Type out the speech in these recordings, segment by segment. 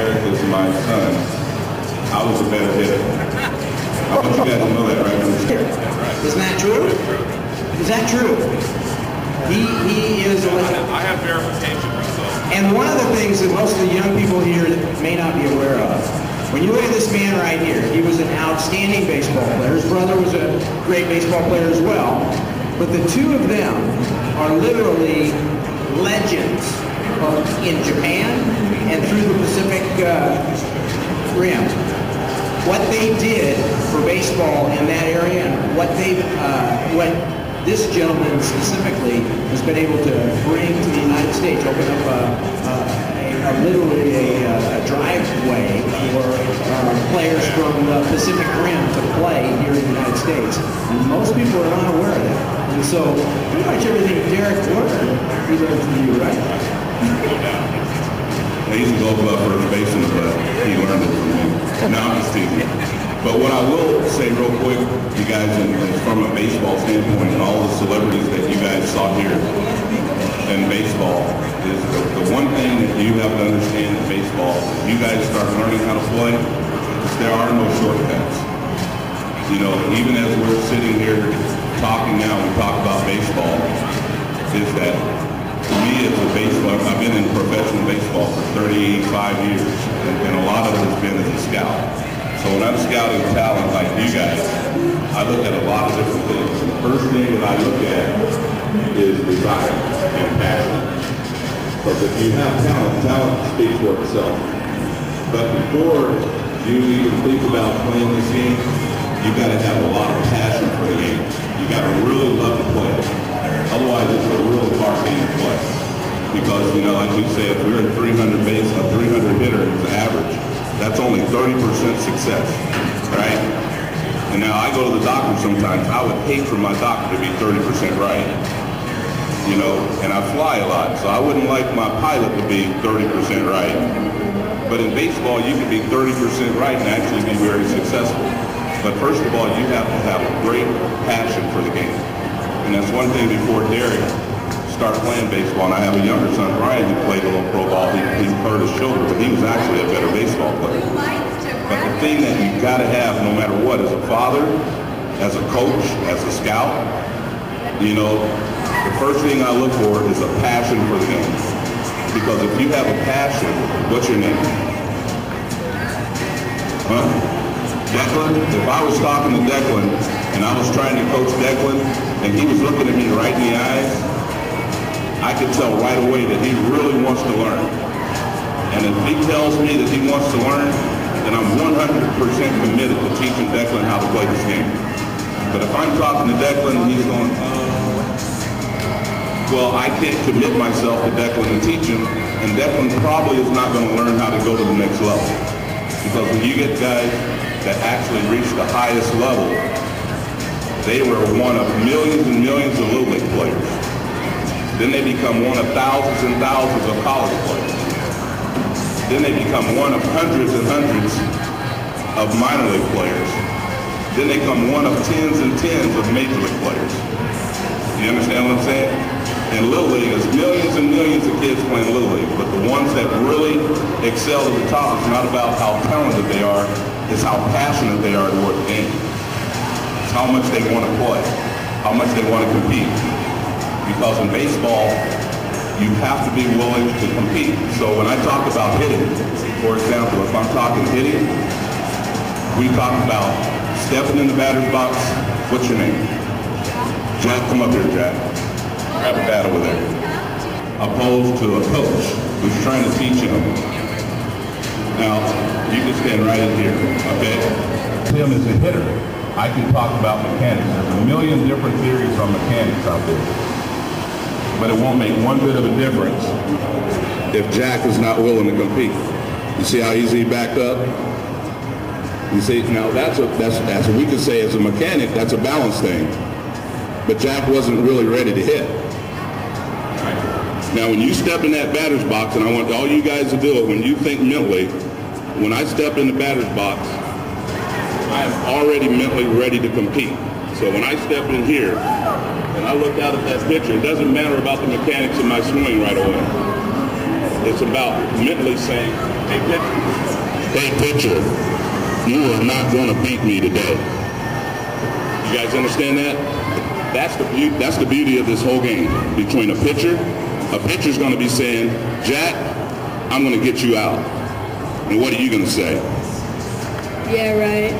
Derek as my son, I was a better hitter. I want you guys to know that, right? Isn't that true? Is that true? He is a legend. I have verification myself. And one of the things that most of the young people here may not be aware of, when you look at this man right here, he was an outstanding baseball player. His brother was a great baseball player as well. But the two of them are literally legends in Japan and through the Pacific Rim. What they did for baseball in that area and what this gentleman specifically has been able to bring to the United States, open up literally a driveway for players from the Pacific Rim to play here in the United States. And most people are not aware of that. And so pretty much everything Derek learned, he learned from you, right? He's a gold glove first baseman, but he learned it from me. No, I'm just teasing. But what I will say real quick, you guys, and from a baseball standpoint, and all the celebrities that you guys saw here in baseball, is the one thing that you have to understand in baseball, if you guys start learning how to play, there are no shortcuts. You know, even as we're sitting here talking now, we talk about baseball, is that to me as a baseball, I've been in professional baseball for 35 years, and a lot of it has been as a scout. So when I'm scouting talent like you guys, I look at a lot of different things. And the first thing that I look at is desire and passion. Because if you have talent, talent speaks for itself. But before you even think about playing this game, you've got to have a lot of passion for the game. You got to really love to play it. Otherwise, it's a real hard game to play. Because, you know, like we say, if we're at 300 base, a 300 hitter is the average. That's only 30% success, right? And now I go to the doctor sometimes. I would hate for my doctor to be 30% right, you know, and I fly a lot, so I wouldn't like my pilot to be 30% right. But in baseball, you can be 30% right and actually be very successful. But first of all, you have to have a great passion for the game. And that's one thing before Derek started playing baseball, and I have a younger son, Brian, who played a little pro ball. He hurt his shoulder, but he was actually a better baseball player. But the thing that you've got to have, no matter what, as a father, as a coach, as a scout, you know, the first thing I look for is a passion for the game. Because if you have a passion, what's your name? Huh? Declan? If I was talking to Declan, and I was trying to coach Declan, and he was looking at me right in the eyes, I could tell right away that he really wants to learn. And if he tells me that he wants to learn, then I'm 100% committed to teaching Declan how to play this game. But if I'm talking to Declan and he's going, well, I can't commit myself to Declan and teach him, and Declan probably is not going to learn how to go to the next level. Because when you get guys that actually reach the highest level, they were one of millions and millions of Little League players. Then they become one of thousands and thousands of college players. Then they become one of hundreds and hundreds of minor league players. Then they become one of tens and tens of major league players. You understand what I'm saying? In Little League, there's millions and millions of kids playing Little League, but the ones that really excel at the top, it's not about how talented they are, it's how passionate they are toward the game. It's how much they want to play, how much they want to compete. Because in baseball, you have to be willing to compete. So when I talk about hitting, for example, if I'm talking hitting, we talk about stepping in the batter's box. What's your name? Jack, come up here, Jack. Grab a bat over there. Opposed to a coach who's trying to teach him. Now, you can stand right in here, okay? Him as a hitter, I can talk about mechanics. There's a million different theories on mechanics out there. But it won't make one bit of a difference if Jack is not willing to compete. You see how easy he backed up? You see, now that's what we could say as a mechanic, that's a balance thing. But Jack wasn't really ready to hit. Now when you step in that batter's box, and I want all you guys to do it, when you think mentally, when I step in the batter's box, I am already mentally ready to compete. So when I step in here, and I look out at that pitcher, it doesn't matter about the mechanics of my swing right away. It's about mentally saying, hey pitcher, you are not going to beat me today. You guys understand that? That's the beauty of this whole game. Between a pitcher's going to be saying, Jack, I'm going to get you out. And what are you going to say? Yeah, right.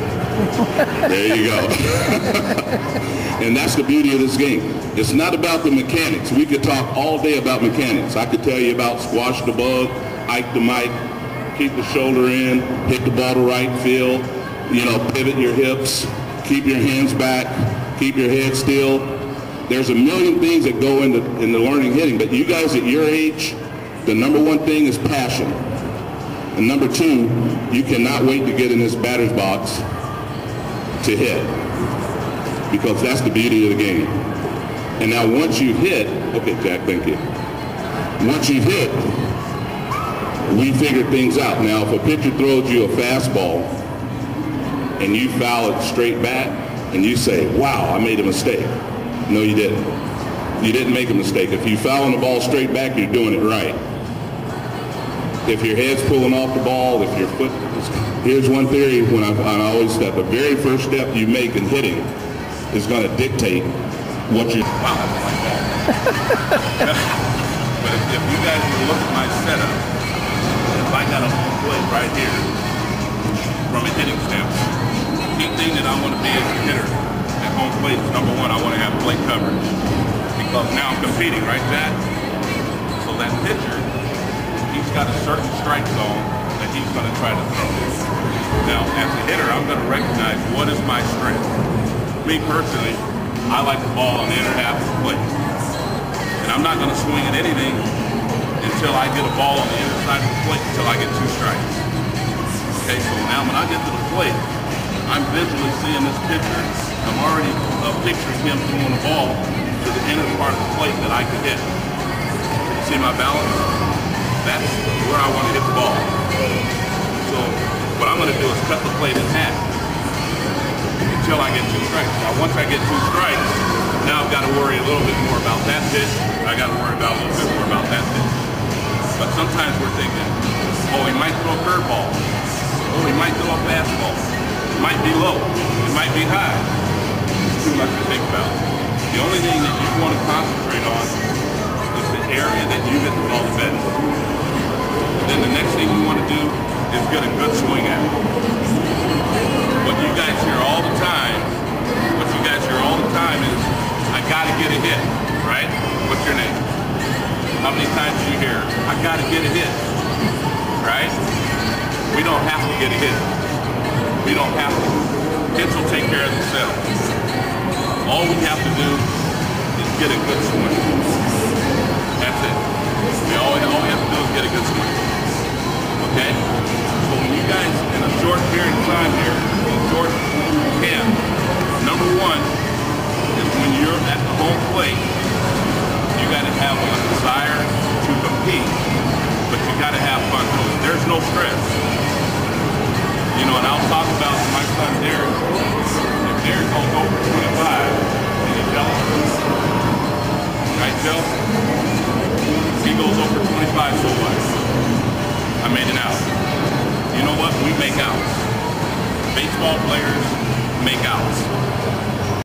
There you go. And that's the beauty of this game. It's not about the mechanics. We could talk all day about mechanics. I could tell you about squash the bug, hike the mic, keep the shoulder in, hit the ball to right field, pivot your hips, keep your hands back, keep your head still. There's a million things that go into learning hitting, but you guys at your age, the number one thing is passion. And number two, you cannot wait to get in this batter's box to hit, because that's the beauty of the game. And now once you hit, okay, Jack, thank you. Once you hit, we figure things out. Now, if a pitcher throws you a fastball and you foul it straight back and you say, wow, I made a mistake. No, you didn't. You didn't make a mistake. If you foul the ball straight back, you're doing it right. If your head's pulling off the ball, if your foot, here's one theory when I always step, the very first step you make in hitting is going to dictate what you. Wow, that's like that. But if you guys would look at my setup, if I got a home plate right here, from a hitting standpoint, the key thing that I want to be as a hitter at home plate is, number one, I want to have plate coverage. Because now I'm competing, right, Jack? So that pitcher, he's got a certain strike zone that he's going to try to throw. Now, as a hitter, I'm going to recognize what is my strength. Me personally, I like the ball on the inner half of the plate. And I'm not going to swing at anything until I get a ball on the inner side of the plate, until I get two strikes. Okay, so now when I get to the plate, I'm visually seeing this pitcher. I'm already picturing him throwing the ball to the inner part of the plate that I can hit. See my balance? That's where I want to hit the ball. So what I'm going to do is cut the plate in half until I get two strikes. Now once I get two strikes, now I've got to worry a little bit more about that pitch. I got to worry about a little bit more about that pitch. But sometimes we're thinking, oh, he might throw a curveball. Oh, he might throw a fastball. It might be low. It might be high. It's too much to think about. The only thing that you want to concentrate on is the area that you hit the ball the best. Then the next thing you want to do is get a good swing at it. What you guys hear all the time is, I gotta get a hit, right? What's your name? How many times do you hear, I gotta get a hit, right? We don't have to get a hit. We don't have to. Hits will take care of themselves. All we have to do is get a good swing. That's it. All we have to do is get a good swing. Okay? So when you guys, in a short period of time here,